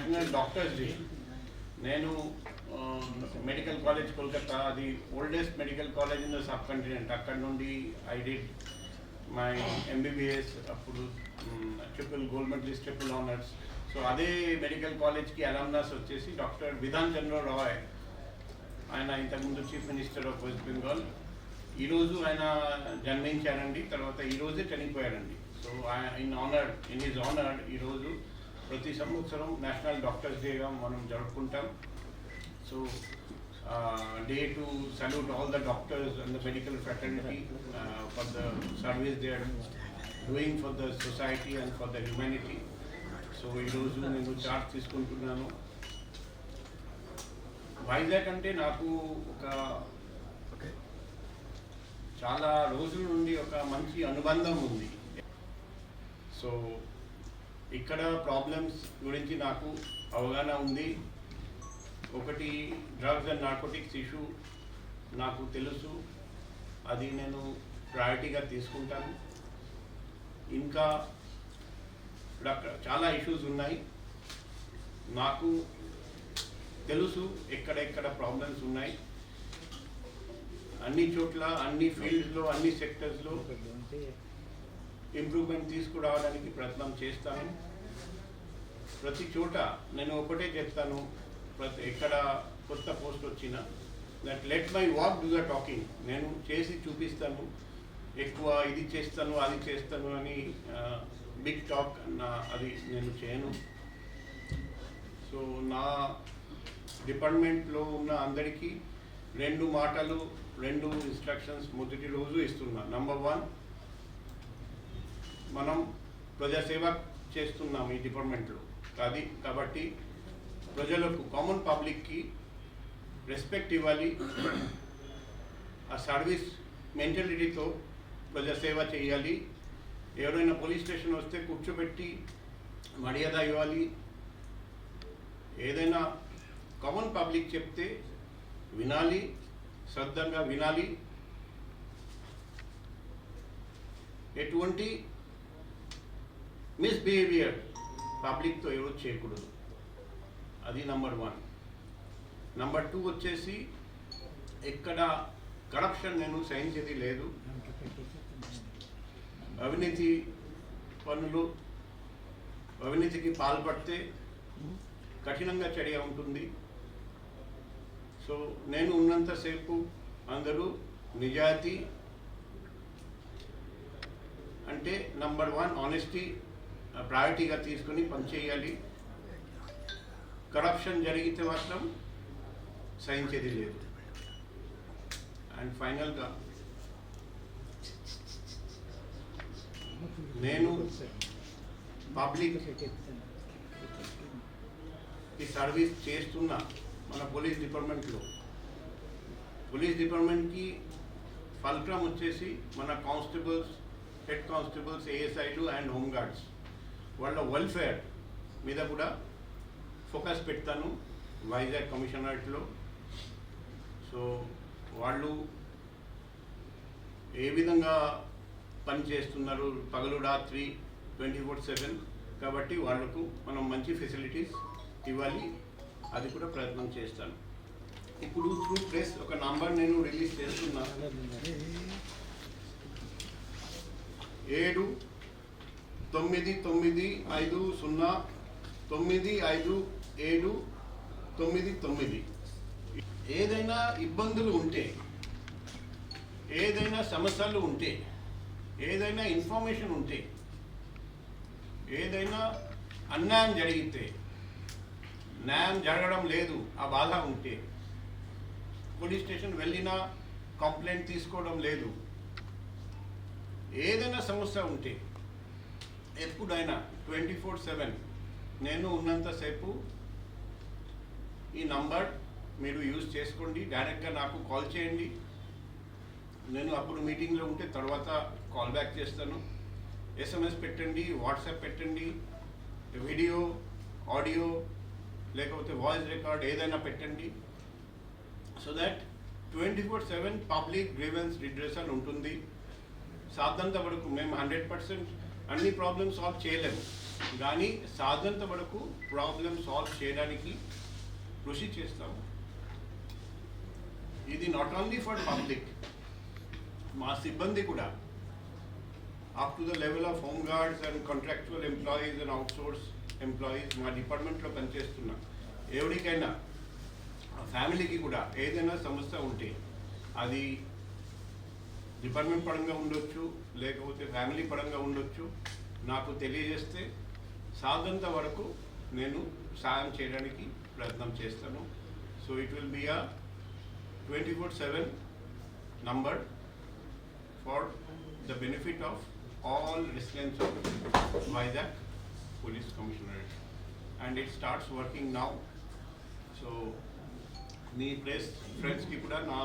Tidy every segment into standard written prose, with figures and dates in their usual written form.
National doctors day. నేను medical college Kolkata, అది oldest medical college in the subcontinent. అక్కడ నుండి ఐ డిడ్ మై ఎంబీబీఎస్, అప్పుడు triple gold medalist, triple honours. So అదే medical కాలేజ్కి alumnus వచ్చేసి డాక్టర్ విధాన్ చంద్ర రాయ్. ఆయన ఇంతకుముందు chief minister of West Bengal. ఈరోజు ఆయన జన్మించారండి, తర్వాత ఈరోజే చనిపోయారండి. సో ఇన్ హిజ్ ఆనర్ ఈరోజు ప్రతి సంవత్సరం నేషనల్ డాక్టర్స్ డేగా మనం జరుపుకుంటాం. So today salute all the doctors and the medical fraternity for the service they are doing for the society and for the humanity. So ఈరోజు నేను charge తీసుకుంటున్నాను. వైజాగ్ అంటే నాకు ఒక చాలా రోజుల నుండి ఒక మంచి అనుబంధం ఉంది. సో ఇక్కడ ప్రాబ్లమ్స్ గురించి నాకు అవగాహన ఉంది. ఒకటి డ్రగ్స్ అండ్ నార్కోటిక్స్ ఇష్యూ నాకు తెలుసు, అది నేను ప్రయారిటీగా తీసుకుంటాను. ఇంకా చాలా ఇష్యూస్ ఉన్నాయి, నాకు తెలుసు ఎక్కడెక్కడ ప్రాబ్లమ్స్ ఉన్నాయి. అన్ని చోట్ల, అన్ని ఫీల్డ్స్లో, అన్ని సెక్టర్స్లో ఇంప్రూవ్మెంట్ తీసుకురావడానికి ప్రయత్నం చేస్తాను. ప్రతి చోట నేను ఒకటే చెప్తాను, ఎక్కడ కొత్త పోస్ట్ వచ్చినా, that let my walk do the talking. నేను చేసి చూపిస్తాను, ఎక్కువ ఇది చేస్తాను అది చేస్తాను అని బిగ్ టాక్ అది నేను చేయను. సో నా డిపార్ట్మెంట్లో ఉన్న అందరికీ 2 మాటలు, 2 ఇన్స్ట్రక్షన్స్ మొదటి రోజు ఇస్తున్నా. నంబర్ 1, మనం ప్రజాసేవ చేస్తున్నాం ఈ డిపార్ట్మెంట్లో. కాబట్టి ప్రజలకు, కామన్ పబ్లిక్కి రెస్పెక్ట్ ఇవ్వాలి. ఆ సర్వీస్ మెంటాలిటీతో ప్రజాసేవ చేయాలి. ఎవరైనా పోలీస్ స్టేషన్ వస్తే కూర్చోబెట్టి మర్యాద ఇవ్వాలి. ఏదైనా కామన్ పబ్లిక్ చెప్తే వినాలి, శ్రద్ధగా వినాలి. ఎటువంటి మిస్బిహేవియర్ పబ్లిక్తో ఎవరు చేయకూడదు. అది నంబర్ 1. నంబర్ 2 వచ్చేసి ఎక్కడ కరప్షన్ నేను సహించేది లేదు. అవినీతికి పాల్పడితే కఠినంగా చర్య ఉంటుంది. సో నేను ఉన్నంతసేపు అందరూ నిజాయితీ అంటే నంబర్ 1 ఆనెస్టీ ప్రయారిటీగా తీసుకొని పనిచేయాలి. కరప్షన్ జరిగితే మాత్రం సహించేది లేదు. అండ్ ఫైనల్గా నేను పబ్లిక్కి సర్వీస్ చేస్తున్నా. మన పోలీస్ డిపార్ట్మెంట్కి ఫల్క్రమ్ వచ్చేసి మన కానిస్టేబుల్స్, హెడ్ కానిస్టేబుల్స్, ఏఎస్ఐలు అండ్ హోంగార్డ్స్ వాళ్ళ వెల్ఫేర్ మీద కూడా ఫోకస్ పెడతాను వైజాగ్ కమిషనరేట్లో. సో వాళ్ళు ఏ విధంగా పని చేస్తున్నారు పగలు రాత్రి 24/7, కాబట్టి వాళ్లకు మనం మంచి ఫెసిలిటీస్ ఇవ్వాలి. అది కూడా ప్రయత్నం చేస్తాను. ఇప్పుడు త్రూ ప్రెస్ ఒక నంబర్ నేను రిలీజ్ చేస్తున్నా. 7950955799. ఏదైనా ఇబ్బందులు ఉంటే, ఏదైనా సమస్యలు ఉంటే, ఏదైనా ఇన్ఫర్మేషన్ ఉంటే, ఏదైనా అన్యాయం జరిగితే, న్యాయం జరగడం లేదు ఆ బాధ ఉంటే, పోలీస్ స్టేషన్ వెళ్ళినా కంప్లైంట్ తీసుకోవడం లేదు, ఏదైనా సమస్య ఉంటే ఎప్పుడైనా 24/7 నేను ఉన్నంతసేపు ఈ నంబర్ మీరు యూజ్ చేసుకోండి. డైరెక్ట్గా నాకు కాల్ చేయండి. నేను అప్పుడు మీటింగ్లో ఉంటే తర్వాత కాల్ బ్యాక్ చేస్తాను. SMS పెట్టండి, వాట్సాప్ పెట్టండి, వీడియో, ఆడియో, లేకపోతే వాయిస్ రికార్డ్ ఏదైనా పెట్టండి. So that 24/7 public grievance redressal ఉంటుంది. సాధ్యంత వరకు మేము 100% అన్ని ప్రాబ్లమ్స్ సాల్వ్ చేయలేము. కానీ సాధ్యంత వరకు ప్రాబ్లం సాల్వ్ చేయడానికి కృషి చేస్తాము. ఇది నాట్ ఓన్లీ ఫర్ పబ్లిక్, మా సిబ్బంది కూడా up to the level of home guards and contractual employees and outsource employees మా డిపార్ట్మెంట్లో పనిచేస్తున్న ఎవరికైనా ఫ్యామిలీకి కూడా ఏదైనా సమస్య ఉంటే అది డిపార్ట్మెంట్ పరంగా ఉండొచ్చు, లేకపోతే ఫ్యామిలీ పరంగా ఉండొచ్చు, నాకు తెలియజేస్తే సాధ్యంత వరకు నేను సాయం చేయడానికి ప్రయత్నం చేస్తాను. So it will be a 24/7 number for the benefit of all residents of Vizag Police Commissionerate, and it starts working now. So మీ ఫ్రెండ్స్కి కూడా నా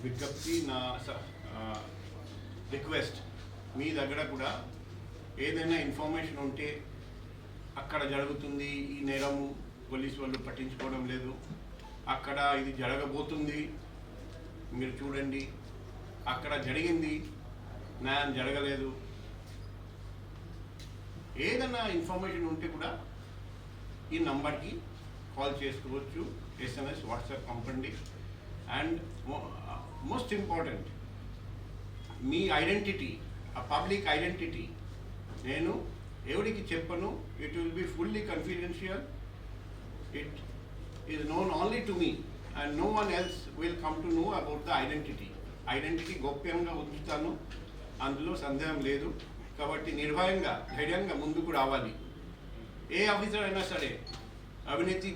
విజ్ఞప్తి, నా రిక్వెస్ట్, మీ దగ్గర కూడా ఏదైనా ఇన్ఫర్మేషన్ ఉంటే అక్కడ జరుగుతుంది ఈ నేరము, పోలీసు వాళ్ళు పట్టించుకోవడం లేదు, అక్కడ ఇది జరగబోతుంది మీరు చూడండి, అక్కడ జరిగింది న్యాయం జరగలేదు, ఏదైనా ఇన్ఫర్మేషన్ ఉంటే కూడా ఈ నంబర్కి కాల్ చేసుకోవచ్చు, SMS, వాట్సాప్ పంపండి. అండ్ మోస్ట్ ఇంపార్టెంట్, మీ ఐడెంటిటీ, ఆ పబ్లిక్ ఐడెంటిటీ నేను ఎవరికి చెప్పను. It will be fully confidential. It is known only to me and no one else will come to know about the identity గోప్యంగా ఉంచుతాను, అందులో సందేహం లేదు. కాబట్టి నిర్భయంగా ధైర్యంగా ముందుకు రావాలి. ఏ ఆఫీసర్ అయినా సరే అవినీతి